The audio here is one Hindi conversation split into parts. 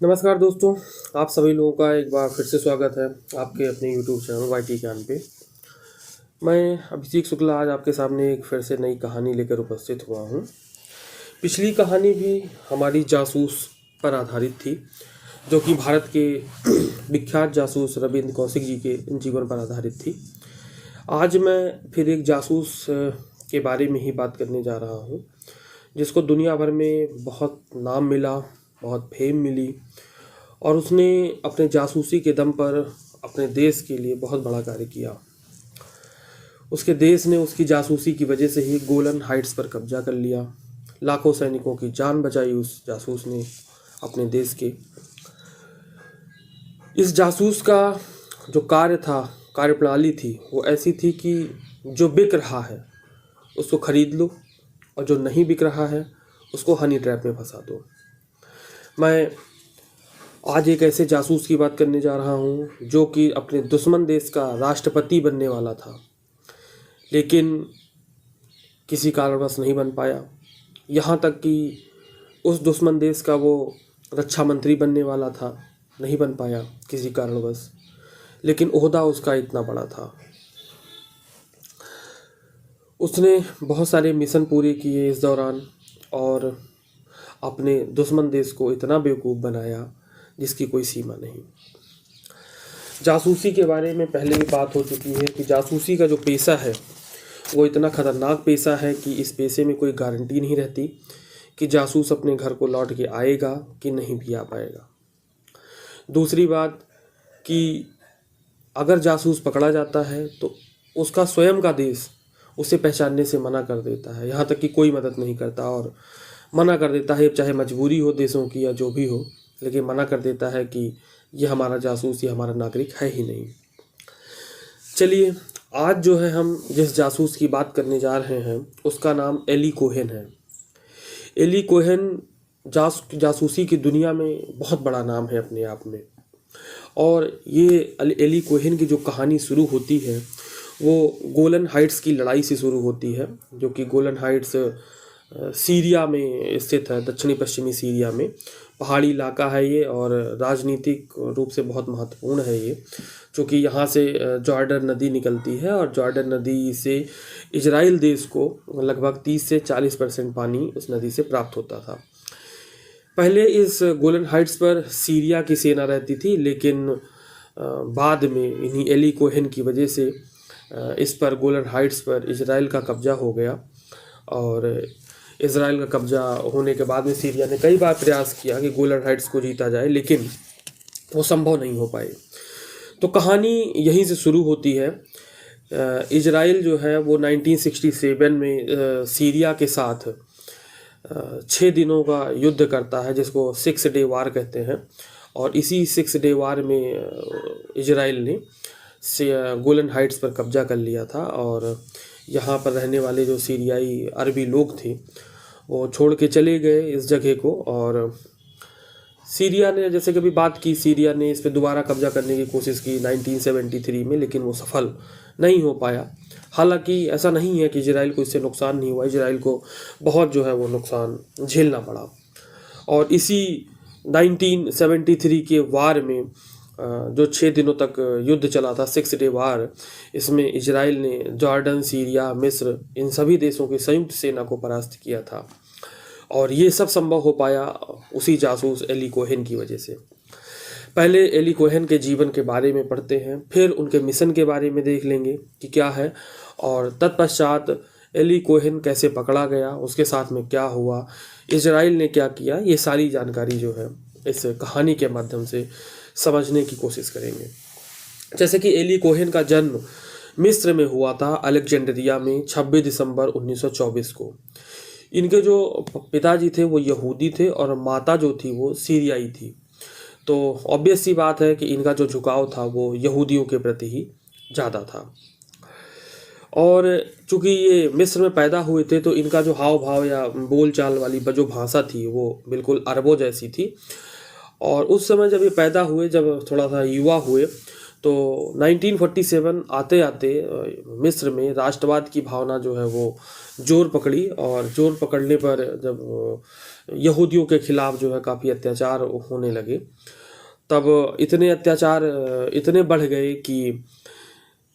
नमस्कार दोस्तों, आप सभी लोगों का एक बार फिर से स्वागत है आपके अपने यूट्यूब चैनल वाईटी ज्ञान पे। मैं अभिषेक शुक्ला आज आपके सामने एक फिर से नई कहानी लेकर उपस्थित हुआ हूँ। पिछली कहानी भी हमारी जासूस पर आधारित थी, जो कि भारत के विख्यात जासूस रविंद्र कौशिक जी के जीवन पर आधारित थी। आज मैं फिर एक जासूस के बारे में ही बात करने जा रहा हूँ, जिसको दुनिया भर में बहुत नाम मिला, बहुत फेम मिली और उसने अपने जासूसी के दम पर अपने देश के लिए बहुत बड़ा कार्य किया। उसके देश ने उसकी जासूसी की वजह से ही गोलन हाइट्स पर कब्जा कर लिया। लाखों सैनिकों की जान बचाई उस जासूस ने अपने देश के। इस जासूस का जो कार्य था, कार्यप्रणाली थी, वो ऐसी थी कि जो बिक रहा है उसको खरीद लो और जो नहीं बिक रहा है उसको हनी ट्रैप में फंसा दो। मैं आज एक ऐसे जासूस की बात करने जा रहा हूँ जो कि अपने दुश्मन देश का राष्ट्रपति बनने वाला था, लेकिन किसी कारणवश नहीं बन पाया। यहाँ तक कि उस दुश्मन देश का वो रक्षा मंत्री बनने वाला था, नहीं बन पाया किसी कारणवश, लेकिन ओहदा उसका इतना बड़ा था। उसने बहुत सारे मिशन पूरे किए इस दौरान और अपने दुश्मन देश को इतना बेवकूफ़ बनाया जिसकी कोई सीमा नहीं। जासूसी के बारे में पहले भी बात हो चुकी है कि जासूसी का जो पेशा है वो इतना ख़तरनाक पेशा है कि इस पेशे में कोई गारंटी नहीं रहती कि जासूस अपने घर को लौट के आएगा कि नहीं भी आ पाएगा। दूसरी बात कि अगर जासूस पकड़ा जाता है तो उसका स्वयं का देश उसे पहचानने से मना कर देता है, यहाँ तक कि कोई मदद नहीं करता और मना कर देता है, चाहे मजबूरी हो देशों की या जो भी हो, लेकिन मना कर देता है कि ये हमारा जासूस, ये हमारा नागरिक है ही नहीं। चलिए, आज जो है हम जिस जासूस की बात करने जा रहे हैं उसका नाम एली कोहेन है। एली कोहेन जासूसी की दुनिया में बहुत बड़ा नाम है अपने आप में। और ये एली कोहेन की जो कहानी शुरू होती है वो गोलन हाइट्स की लड़ाई से शुरू होती है, जो कि गोलन हाइट्स सीरिया में स्थित है, दक्षिणी पश्चिमी सीरिया में। पहाड़ी इलाका है ये और राजनीतिक रूप से बहुत महत्वपूर्ण है ये, क्योंकि यहाँ से जॉर्डन नदी निकलती है और जॉर्डन नदी से इजराइल देश को लगभग 30 से 40% पानी उस नदी से प्राप्त होता था। पहले इस गोलन हाइट्स पर सीरिया की सेना रहती थी, लेकिन बाद में इन्हीं एली कोहेन की वजह से इस पर गोलन हाइट्स पर इजराइल का कब्जा हो गया। और इजराइल का कब्जा होने के बाद में सीरिया ने कई बार प्रयास किया कि गोलन हाइट्स को जीता जाए, लेकिन वो संभव नहीं हो पाए। तो कहानी यहीं से शुरू होती है। इजराइल जो है वो 1967 में सीरिया के साथ 6 दिनों का युद्ध करता है, जिसको 6 डे वार कहते हैं। और इसी 6 डे वार में इजराइल ने गोलन हाइट्स पर कब्जा कर लिया था और यहाँ पर रहने वाले जो सीरियाई अरबी लोग थे वो छोड़ के चले गए इस जगह को। और सीरिया ने, जैसे कभी बात की, सीरिया ने इस पर दोबारा कब्जा करने की कोशिश की 1973 में, लेकिन वो सफल नहीं हो पाया। हालांकि ऐसा नहीं है कि इजराइल को इससे नुकसान नहीं हुआ, इजराइल को बहुत जो है वो नुकसान झेलना पड़ा। और इसी 1973 के वार में जो 6 दिनों तक युद्ध चला था, 6 डे वार, इसमें इजराइल ने जॉर्डन, सीरिया, मिस्र, इन सभी देशों की संयुक्त सेना को परास्त किया था। और ये सब संभव हो पाया उसी जासूस एली कोहेन की वजह से। पहले एली कोहेन के जीवन के बारे में पढ़ते हैं, फिर उनके मिशन के बारे में देख लेंगे कि क्या है, और तत्पश्चात एली कोहेन कैसे पकड़ा गया, उसके साथ में क्या हुआ, इजराइल ने क्या किया, ये सारी जानकारी जो है इस कहानी के माध्यम से समझने की कोशिश करेंगे। जैसे कि एली कोहेन का जन्म मिस्र में हुआ था, अलेक्जेंड्रिया में, 26 दिसंबर 1924 को। इनके जो पिताजी थे वो यहूदी थे और माता जो थी वो सीरियाई थी। तो ऑब्वियस सी बात है कि इनका जो झुकाव था वो यहूदियों के प्रति ही ज़्यादा था। और चूँकि ये मिस्र में पैदा हुए थे तो इनका जो हाव भाव या बोल चाल वाली जो भाषा थी वो बिल्कुल अरबों जैसी थी। और उस समय जब ये पैदा हुए, जब थोड़ा सा युवा हुए, तो 1947 आते आते मिस्र में राष्ट्रवाद की भावना जो है वो जोर पकड़ी, और जोर पकड़ने पर जब यहूदियों के खिलाफ जो है काफ़ी अत्याचार होने लगे, तब इतने अत्याचार इतने बढ़ गए कि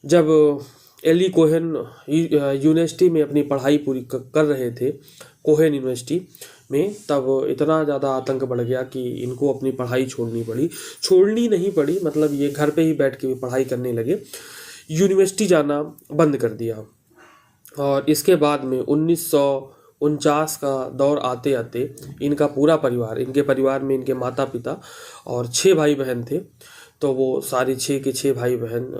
जब एली कोहेन यूनिवर्सिटी में अपनी पढ़ाई पूरी कर रहे थे, कोहेन यूनिवर्सिटी में, तब इतना ज़्यादा आतंक बढ़ गया कि इनको अपनी पढ़ाई छोड़नी नहीं पड़ी, मतलब ये घर पे ही बैठ के भी पढ़ाई करने लगे, यूनिवर्सिटी जाना बंद कर दिया। और इसके बाद में 1949 का दौर आते आते इनका पूरा परिवार, इनके परिवार में इनके माता पिता और 6 भाई बहन थे, तो वो सारे 6 के 6 भाई बहन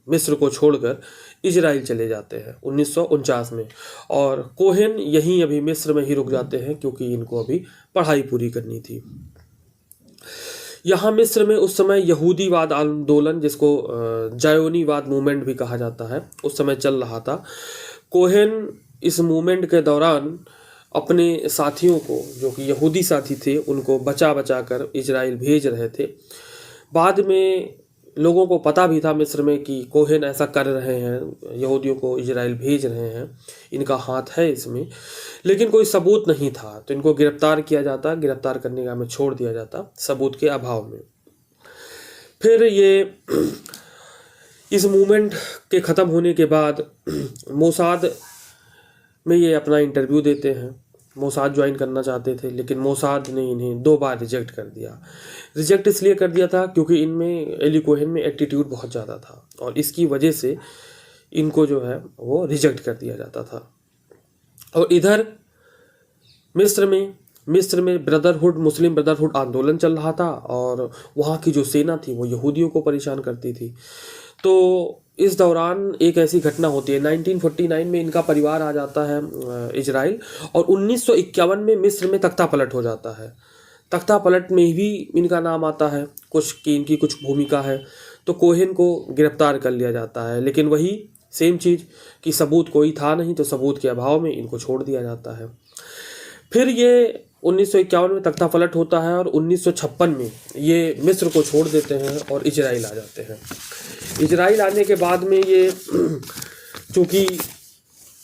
मिस्र को छोड़कर इजराइल चले जाते हैं 1949 में, और कोहेन यहीं अभी मिस्र में ही रुक जाते हैं क्योंकि इनको अभी पढ़ाई पूरी करनी थी। यहाँ मिस्र में उस समय यहूदीवाद आंदोलन, जिसको जायोनीवाद मूवमेंट भी कहा जाता है, उस समय चल रहा था। कोहेन इस मूवमेंट के दौरान अपने साथियों को, जो कि यहूदी साथी थे, उनको बचा बचा कर इजराइल भेज रहे थे। बाद में लोगों को पता भी था मिस्र में कि कोहेन ऐसा कर रहे हैं, यहूदियों को इजराइल भेज रहे हैं, इनका हाथ है इसमें, लेकिन कोई सबूत नहीं था, तो इनको गिरफ्तार किया जाता, गिरफ्तार करने का हमें छोड़ दिया जाता सबूत के अभाव में। फिर ये इस मूवमेंट के ख़त्म होने के बाद मोसाद में ये अपना इंटरव्यू देते हैं, मोसाद ज्वाइन करना चाहते थे, लेकिन मोसाद ने इन्हें 2 बार रिजेक्ट कर दिया। रिजेक्ट इसलिए कर दिया था क्योंकि इनमें, एली कोहेन में एटीट्यूड बहुत ज़्यादा था, और इसकी वजह से इनको जो है वो रिजेक्ट कर दिया जाता था। और इधर मिस्र में ब्रदरहुड, मुस्लिम ब्रदरहुड आंदोलन चल रहा था, और वहाँ की जो सेना थी वो यहूदियों को परेशान करती थी। तो इस दौरान एक ऐसी घटना होती है, 1949 में इनका परिवार आ जाता है इजराइल, और 1951 में मिस्र में तख्ता पलट हो जाता है। तख्ता पलट में भी इनका नाम आता है कुछ, कि इनकी कुछ भूमिका है, तो कोहेन को गिरफ्तार कर लिया जाता है, लेकिन वही सेम चीज़ कि सबूत कोई था नहीं, तो सबूत के अभाव में इनको छोड़ दिया जाता है। फिर ये 1951 में तख्ता पलट होता है, और 1956 में ये मिस्र को छोड़ देते हैं और इजराइल आ जाते हैं। इजराइल आने के बाद में ये, चूँकि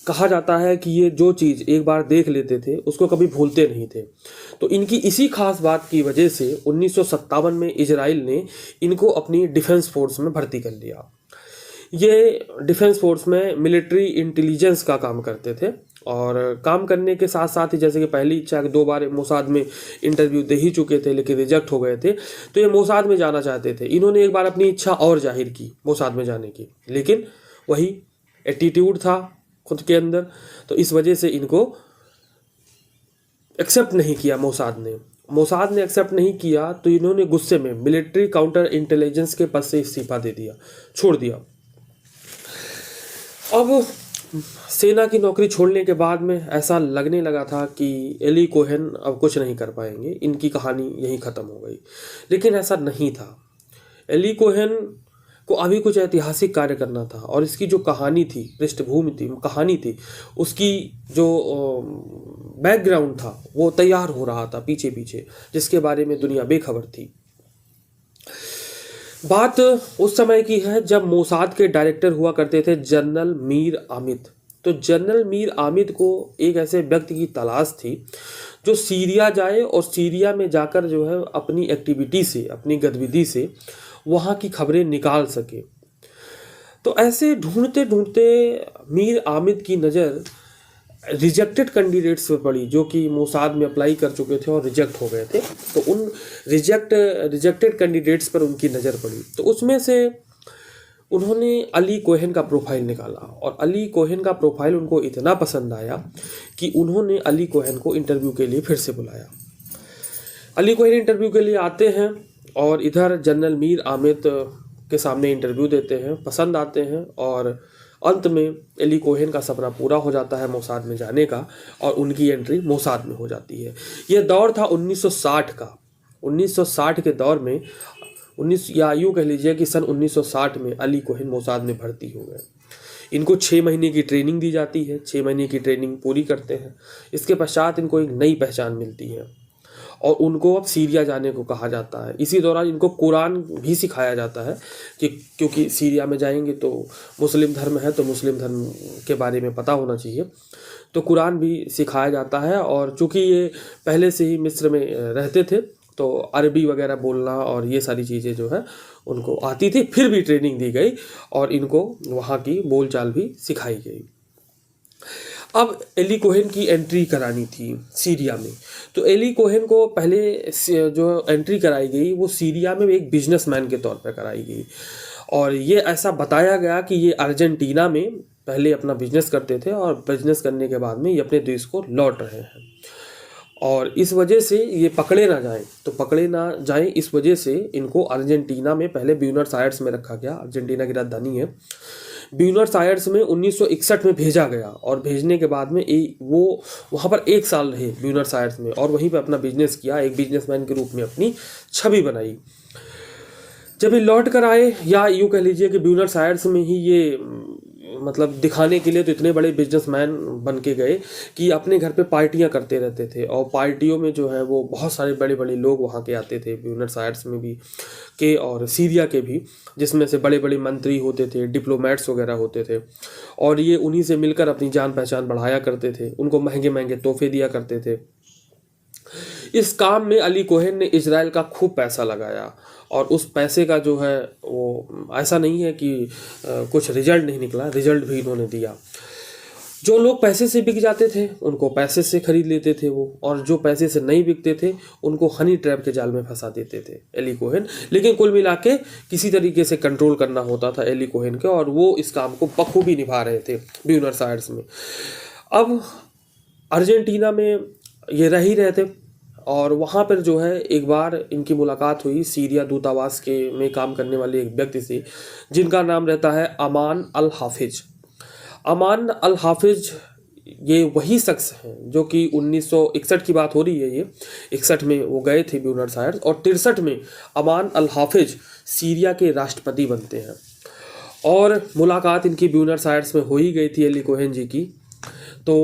कहा जाता है कि ये जो चीज़ एक बार देख लेते थे उसको कभी भूलते नहीं थे, तो इनकी इसी खास बात की वजह से 1957 में इजराइल ने इनको अपनी डिफेंस फोर्स में भर्ती कर लिया। ये डिफेंस फोर्स में मिलिट्री इंटेलिजेंस का काम करते थे, और काम करने के साथ साथ ही, जैसे कि पहली इच्छा 2 बार मोसाद में इंटरव्यू दे ही चुके थे लेकिन रिजेक्ट हो गए थे, तो ये मोसाद में जाना चाहते थे। इन्होंने एक बार अपनी इच्छा और जाहिर की मोसाद में जाने की, लेकिन वही एटीट्यूड था खुद के अंदर, तो इस वजह से इनको एक्सेप्ट नहीं किया मोसाद ने एक्सेप्ट नहीं किया, तो इन्होंने गुस्से में मिलिट्री काउंटर इंटेलिजेंस के पद से इस्तीफा दे दिया, छोड़ दिया। अब सेना की नौकरी छोड़ने के बाद में ऐसा लगने लगा था कि एली कोहेन अब कुछ नहीं कर पाएंगे, इनकी कहानी यहीं ख़त्म हो गई, लेकिन ऐसा नहीं था। एली कोहेन को अभी कुछ ऐतिहासिक कार्य करना था, और इसकी जो कहानी थी, पृष्ठभूमि थी, कहानी थी, उसकी जो बैकग्राउंड था वो तैयार हो रहा था पीछे पीछे, जिसके बारे में दुनिया बेखबर थी। बात उस समय की है जब मोसाद के डायरेक्टर हुआ करते थे जनरल मीर आमिद। तो जनरल मीर आमिद को एक ऐसे व्यक्ति की तलाश थी जो सीरिया जाए, और सीरिया में जाकर जो है अपनी एक्टिविटी से, अपनी गतिविधि से वहाँ की खबरें निकाल सके। तो ऐसे ढूंढते ढूंढते मीर आमिद की नज़र रिजेक्टेड कैंडिडेट्स पे पड़ी, जो कि मोसाद में अप्लाई कर चुके थे और रिजेक्ट हो गए थे। तो उन रिजेक्टेड कैंडिडेट्स पर उनकी नज़र पड़ी, तो उसमें से उन्होंने अली कोहेन का प्रोफाइल निकाला, और अली कोहेन का प्रोफाइल उनको इतना पसंद आया कि उन्होंने अली कोहेन को इंटरव्यू के लिए फिर से बुलाया। अली कोहेन इंटरव्यू के लिए आते हैं, और इधर जनरल मीर आमिद के सामने इंटरव्यू देते हैं, पसंद आते हैं, और अंत में एली कोहेन का सपना पूरा हो जाता है मोसाद में जाने का, और उनकी एंट्री मोसाद में हो जाती है। यह दौर था 1960 का। 1960 के दौर में 19 या यूँ कह लीजिए कि सन 1960 में अली कोहेन मोसाद में भर्ती हो गए। इनको 6 महीने की ट्रेनिंग दी जाती है, 6 महीने की ट्रेनिंग पूरी करते हैं। इसके पश्चात इनको एक नई पहचान मिलती है, और उनको अब सीरिया जाने को कहा जाता है। इसी दौरान इनको कुरान भी सिखाया जाता है कि क्योंकि सीरिया में जाएंगे तो मुस्लिम धर्म है, तो मुस्लिम धर्म के बारे में पता होना चाहिए, तो कुरान भी सिखाया जाता है। और चूँकि ये पहले से ही मिस्र में रहते थे तो अरबी वगैरह बोलना और ये सारी चीज़ें जो है उनको आती थी, फिर भी ट्रेनिंग दी गई और इनको वहाँ की बोलचाल भी सिखाई गई। अब एली कोहेन की एंट्री करानी थी सीरिया में, तो एली कोहेन को पहले जो एंट्री कराई गई वो सीरिया में एक बिजनेसमैन के तौर पर कराई गई। और ये ऐसा बताया गया कि ये अर्जेंटीना में पहले अपना बिजनेस करते थे और बिजनेस करने के बाद में ये अपने देश को लौट रहे हैं, और इस वजह से ये पकड़े ना जाएं, तो पकड़े ना जाएं इस वजह से इनको अर्जेंटीना में पहले ब्यूनस आयर्स में रखा गया। अर्जेंटीना की राजधानी है। ब्यूनस आयर्स में 1961 में भेजा गया और भेजने के बाद में वो वहाँ पर 1 साल रहे ब्यूनस आयर्स में और वहीं पर अपना बिजनेस किया, एक बिजनेसमैन के रूप में अपनी छवि बनाई। जब ये लौट कर आए, या यूँ कह लीजिए कि ब्यूनस आयर्स में ही ये मतलब दिखाने के लिए तो इतने बड़े बिजनेसमैन बन के गए कि अपने घर पे पार्टियां करते रहते थे, और पार्टियों में जो है वो बहुत सारे बड़े बड़े लोग वहाँ के आते थे, ब्यूनस आयर्स में भी के और सीरिया के भी, जिसमें से बड़े बड़े मंत्री होते थे, डिप्लोमेट्स वगैरह होते थे, और ये उन्हीं से मिलकर अपनी जान पहचान बढ़ाया करते थे, उनको महंगे महंगे तोहफे दिया करते थे। इस काम में अली कोहेन ने इजराइल का खूब पैसा लगाया, और उस पैसे का जो है वो ऐसा नहीं है कि कुछ रिजल्ट नहीं निकला, रिजल्ट भी इन्होंने दिया। जो लोग पैसे से बिक जाते थे उनको पैसे से खरीद लेते थे वो, और जो पैसे से नहीं बिकते थे उनको हनी ट्रैप के जाल में फंसा देते थे एली कोहेन। लेकिन कुल मिला के किसी तरीके से कंट्रोल करना होता था एली कोहेन के, और वो इस काम को बखूबी निभा रहे थे ब्यूनस आयर्स में। अब अर्जेंटीना में ये रह ही रहे थे, और वहाँ पर जो है एक बार इनकी मुलाकात हुई सीरिया दूतावास के में काम करने वाले एक व्यक्ति से, जिनका नाम रहता है अमान अल हाफिज। अमान अल हाफिज ये वही शख्स हैं जो कि 1961 की बात हो रही है, ये 61 में वो गए थे ब्यूनस आयर्स, और 63 में अमान अल हाफिज सीरिया के राष्ट्रपति बनते हैं। और मुलाकात इनकी ब्यूनस आयर्स में हो ही गई थी एली कोहेन जी की। तो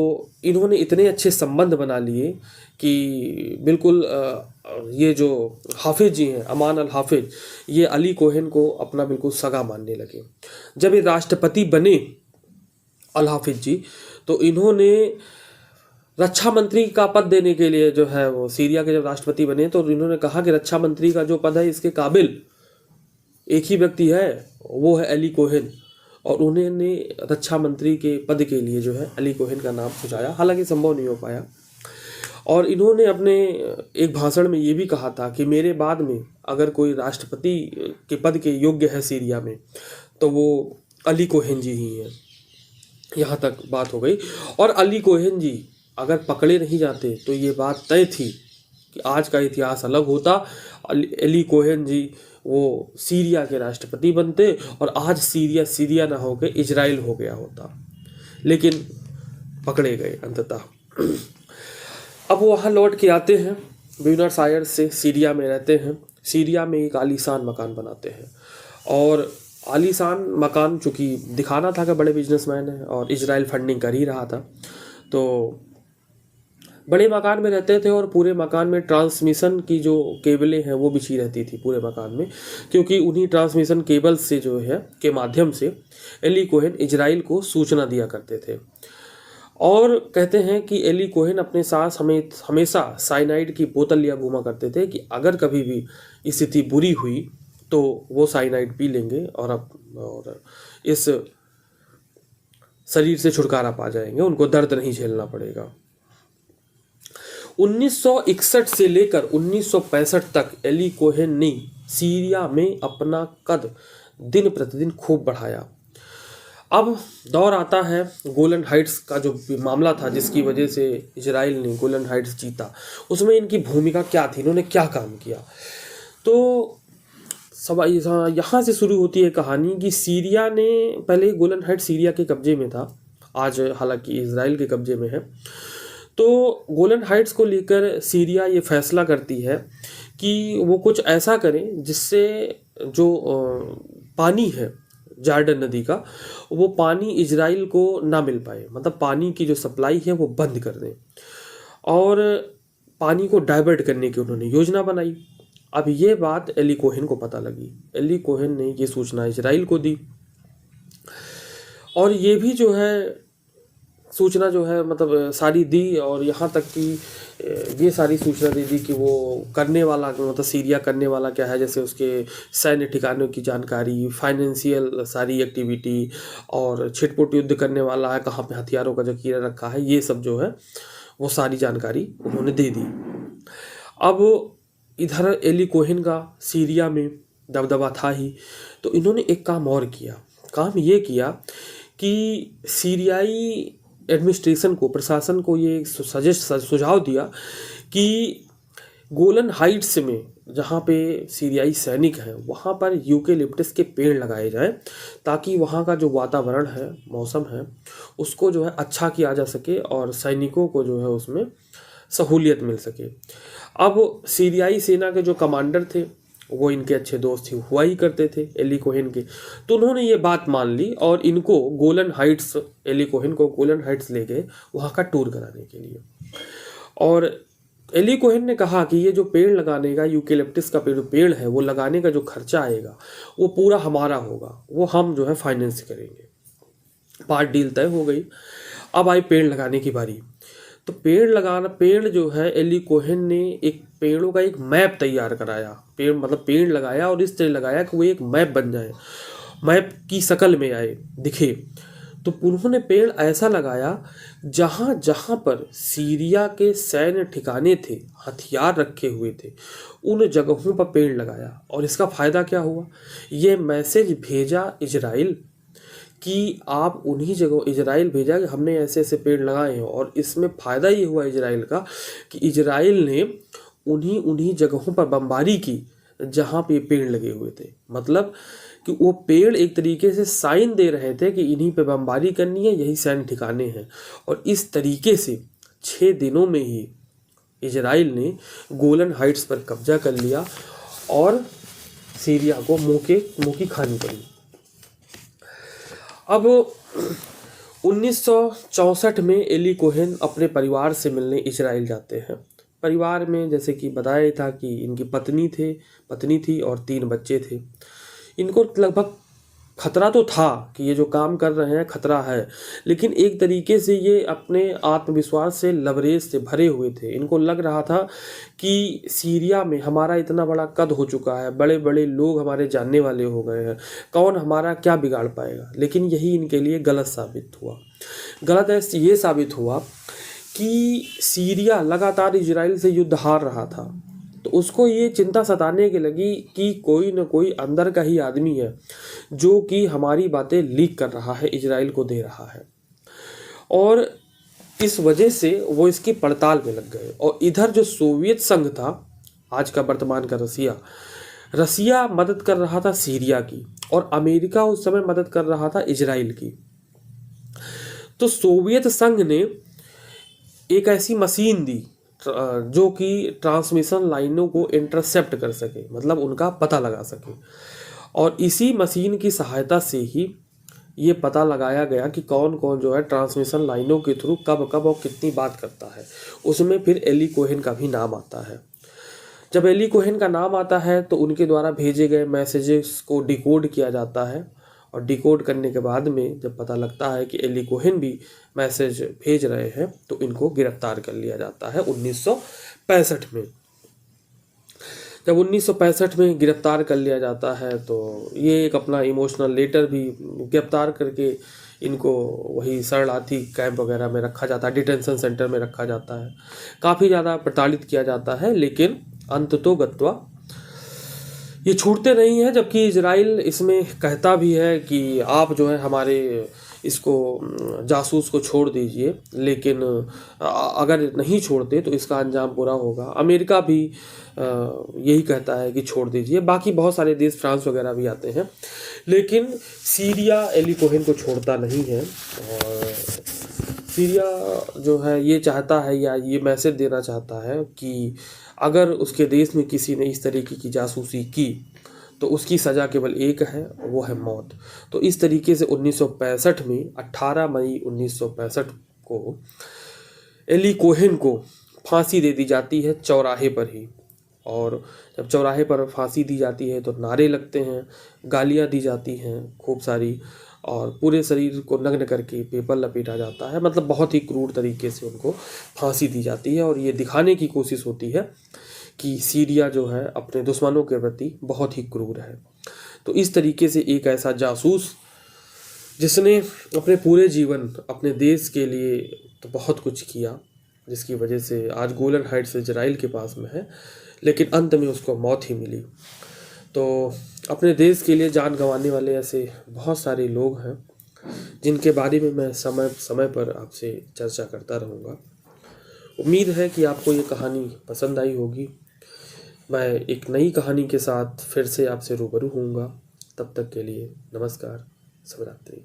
इन्होंने इतने अच्छे संबंध बना लिए कि बिल्कुल ये जो हाफिज जी हैं, अमान अल हाफिज, ये अली कोहेन को अपना बिल्कुल सगा मानने लगे। जब ये राष्ट्रपति बने अल हाफिज जी, तो इन्होंने रक्षा मंत्री का पद देने के लिए जो है वो सीरिया के जब राष्ट्रपति बने तो इन्होंने कहा कि रक्षा मंत्री का जो पद है इसके काबिल एक ही व्यक्ति है, वो है अली कोहेन। और उन्होंने रक्षा मंत्री के पद के लिए जो है अली कोहेन का नाम सुझाया, हालांकि संभव नहीं हो पाया। और इन्होंने अपने एक भाषण में ये भी कहा था कि मेरे बाद में अगर कोई राष्ट्रपति के पद के योग्य है सीरिया में तो वो अली कोहेन जी ही हैं। यहाँ तक बात हो गई। और अली कोहेन जी अगर पकड़े नहीं जाते तो ये बात तय थी कि आज का इतिहास अलग होता। अली कोहेन जी वो सीरिया के राष्ट्रपति बनते और आज सीरिया ना होकर इजराइल हो गया होता, लेकिन पकड़े गए अंततः। अब वो वहाँ लौट के आते हैं, ब्यूनस आयर्स से सीरिया में रहते हैं। सीरिया में एक आलीशान मकान बनाते हैं, और आलीशान मकान चूँकि दिखाना था कि बड़े बिजनेसमैन हैं और इजराइल फंडिंग कर ही रहा था, तो बड़े मकान में रहते थे। और पूरे मकान में ट्रांसमिशन की जो केबलें हैं वो बिछी रहती थी पूरे मकान में, क्योंकि उन्हीं ट्रांसमिशन केबल से जो है के माध्यम से एली कोहेन इजराइल को सूचना दिया करते थे। और कहते हैं कि एली कोहेन अपने साथ हमेशा साइनाइड की बोतल लिया घूमा करते थे कि अगर कभी भी स्थिति बुरी हुई तो वो साइनाइड पी लेंगे और इस शरीर से छुटकारा पा जाएंगे, उनको दर्द नहीं झेलना पड़ेगा। 1961 से लेकर 1965 तक एली कोहेन ने सीरिया में अपना कद दिन प्रतिदिन खूब बढ़ाया। अब दौर आता है गोलन हाइट्स का जो मामला था, जिसकी वजह से इजराइल ने गोलन हाइट्स जीता। उसमें इनकी भूमिका क्या थी, इन्होंने क्या काम किया? तो सब यहाँ से शुरू होती है कहानी कि सीरिया ने पहले गोलन हाइट्स सीरिया के कब्जे में था, आज हालांकि इजराइल के कब्जे में है। तो गोलन हाइट्स को लेकर सीरिया ये फैसला करती है कि वो कुछ ऐसा करें जिससे जो पानी है जॉर्डन नदी का, वो पानी इजराइल को ना मिल पाए, मतलब पानी की जो सप्लाई है वो बंद कर दें। और पानी को डाइवर्ट करने की उन्होंने योजना बनाई। अब ये बात एली कोहेन को पता लगी। एली कोहेन ने ये सूचना इजराइल को दी और ये भी जो है सूचना जो है मतलब सारी दी, और यहाँ तक कि ये सारी सूचना दे दी कि वो करने वाला मतलब सीरिया करने वाला क्या है, जैसे उसके सैन्य ठिकानों की जानकारी, फाइनेंशियल सारी एक्टिविटी, और छिटपुट युद्ध करने वाला है, कहाँ पे हथियारों का जखीरा रखा है, ये सब जो है वो सारी जानकारी उन्होंने दे दी। अब इधर एली कोहेन का सीरिया में दबदबा था ही, तो इन्होंने एक काम और किया। काम ये किया कि सीरियाई एडमिनिस्ट्रेशन को, प्रशासन को ये सुझाव दिया कि गोलन हाइट्स में जहाँ पे सीरियाई सैनिक हैं वहाँ पर यूकेलिप्टस के पेड़ लगाए जाएं, ताकि वहाँ का जो वातावरण है, मौसम है, उसको जो है अच्छा किया जा सके और सैनिकों को जो है उसमें सहूलियत मिल सके। अब सीरियाई सेना के जो कमांडर थे वो इनके अच्छे दोस्त ही हुआ ही करते थे एली कोहेन के, तो उन्होंने ये बात मान ली और इनको गोलन हाइट्स, एली कोहेन को गोलन हाइट्स ले गए वहाँ का टूर कराने के लिए। और एली कोहेन ने कहा कि ये जो पेड़ लगाने का, यूकेलिप्टस का पेड़ है, वो लगाने का जो खर्चा आएगा वो पूरा हमारा होगा, वो हम जो है फाइनेंस करेंगे। पार्ट डील तय हो गई। अब आई पेड़ लगाने की बारी। तो पेड़ जो है एली कोहेन ने एक पेड़ों का एक मैप तैयार कराया। पेड़ लगाया और इस तरह लगाया कि वो एक मैप बन जाए, मैप की शक्ल में आए, दिखे। तो उन्होंने पेड़ ऐसा लगाया जहाँ जहाँ पर सीरिया के सैन्य ठिकाने थे, हथियार रखे हुए थे, उन जगहों पर पेड़ लगाया। और इसका फ़ायदा क्या हुआ, ये मैसेज भेजा इजराइल कि आप उन्हीं जगह, इजराइल भेजा कि हमने ऐसे ऐसे पेड़ लगाए हैं। और इसमें फ़ायदा ये हुआ इजराइल का कि इजराइल ने उन्हीं जगहों पर बमबारी की जहाँ पे पेड़ लगे हुए थे। मतलब कि वो पेड़ एक तरीके से साइन दे रहे थे कि इन्हीं पे बमबारी करनी है, यही सैन्य ठिकाने हैं। और इस तरीके से 6 दिनों में ही इजराइल ने गोलन हाइट्स पर कब्जा कर लिया और सीरिया को मुँह की खानी पड़ी। अब 1964 में एली कोहेन अपने परिवार से मिलने इजराइल जाते हैं। परिवार में जैसे कि बताया था कि इनकी पत्नी थी और 3 बच्चे थे। इनको लगभग खतरा तो था कि ये जो काम कर रहे हैं खतरा है, लेकिन एक तरीके से ये अपने आत्मविश्वास से लबरेज से भरे हुए थे। इनको लग रहा था कि सीरिया में हमारा इतना बड़ा कद हो चुका है, बड़े बड़े लोग हमारे जानने वाले हो गए हैं, कौन हमारा क्या बिगाड़ पाएगा। लेकिन यही इनके लिए गलत साबित हुआ। गलत ये साबित हुआ कि सीरिया लगातार इजराइल से युद्ध हार रहा था, तो उसको ये चिंता सताने के लगी कि कोई न कोई अंदर का ही आदमी है जो कि हमारी बातें लीक कर रहा है, इजराइल को दे रहा है। और इस वजह से वो इसकी पड़ताल में लग गए। और इधर जो सोवियत संघ था, आज का वर्तमान का रसिया मदद कर रहा था सीरिया की, और अमेरिका उस समय मदद कर रहा था इजराइल की। तो सोवियत संघ ने एक ऐसी मशीन दी जो कि ट्रांसमिशन लाइनों को इंटरसेप्ट कर सके, मतलब उनका पता लगा सके। और इसी मशीन की सहायता से ही ये पता लगाया गया कि कौन कौन जो है ट्रांसमिशन लाइनों के थ्रू कब कब और कितनी बात करता है। उसमें फिर एली कोहेन का भी नाम आता है। जब एली कोहेन का नाम आता है तो उनके द्वारा भेजे गए मैसेजेस को डिकोड किया जाता है, और डिकोड करने के बाद में जब पता लगता है कि एली कोहेन भी मैसेज भेज रहे हैं तो इनको गिरफ्तार कर लिया जाता है 1965 में। जब 1965 में गिरफ्तार कर लिया जाता है तो ये एक अपना इमोशनल लेटर भी, गिरफ्तार करके इनको वही शरणार्थी कैंप वगैरह में रखा जाता है, डिटेंशन सेंटर में रखा जाता है, काफ़ी ज़्यादा प्रताड़ित किया जाता है। लेकिन अंततोगत्वा ये छूटते नहीं हैं। जबकि इजराइल इसमें कहता भी है कि आप जो है हमारे इसको जासूस को छोड़ दीजिए, लेकिन अगर नहीं छोड़ते तो इसका अंजाम बुरा होगा। अमेरिका भी यही कहता है कि छोड़ दीजिए। बाकी बहुत सारे देश, फ्रांस वगैरह भी आते हैं, लेकिन सीरिया एली कोहेन को छोड़ता नहीं है। और सीरिया जो है ये चाहता है या ये मैसेज देना चाहता है कि अगर उसके देश में किसी ने इस तरीके की जासूसी की तो उसकी सज़ा केवल एक है, वो है मौत। तो इस तरीके से 1965 में 18 मई 1965 को एली कोहेन को फांसी दे दी जाती है चौराहे पर ही। और जब चौराहे पर फांसी दी जाती है तो नारे लगते हैं, गालियाँ दी जाती हैं खूब सारी, और पूरे शरीर को नग्न करके पेपर लपेटा जाता है। मतलब बहुत ही क्रूर तरीके से उनको फांसी दी जाती है, और ये दिखाने की कोशिश होती है कि सीरिया जो है अपने दुश्मनों के प्रति बहुत ही क्रूर है। तो इस तरीके से एक ऐसा जासूस जिसने अपने पूरे जीवन अपने देश के लिए तो बहुत कुछ किया, जिसकी वजह से आज गोलन हाइट्स इजराइल के पास में है, लेकिन अंत में उसको मौत ही मिली। तो अपने देश के लिए जान गंवाने वाले ऐसे बहुत सारे लोग हैं जिनके बारे में मैं समय समय पर आपसे चर्चा करता रहूँगा। उम्मीद है कि आपको ये कहानी पसंद आई होगी। मैं एक नई कहानी के साथ फिर से आपसे रूबरू होऊंगा। तब तक के लिए नमस्कार, शुभ रात्रि।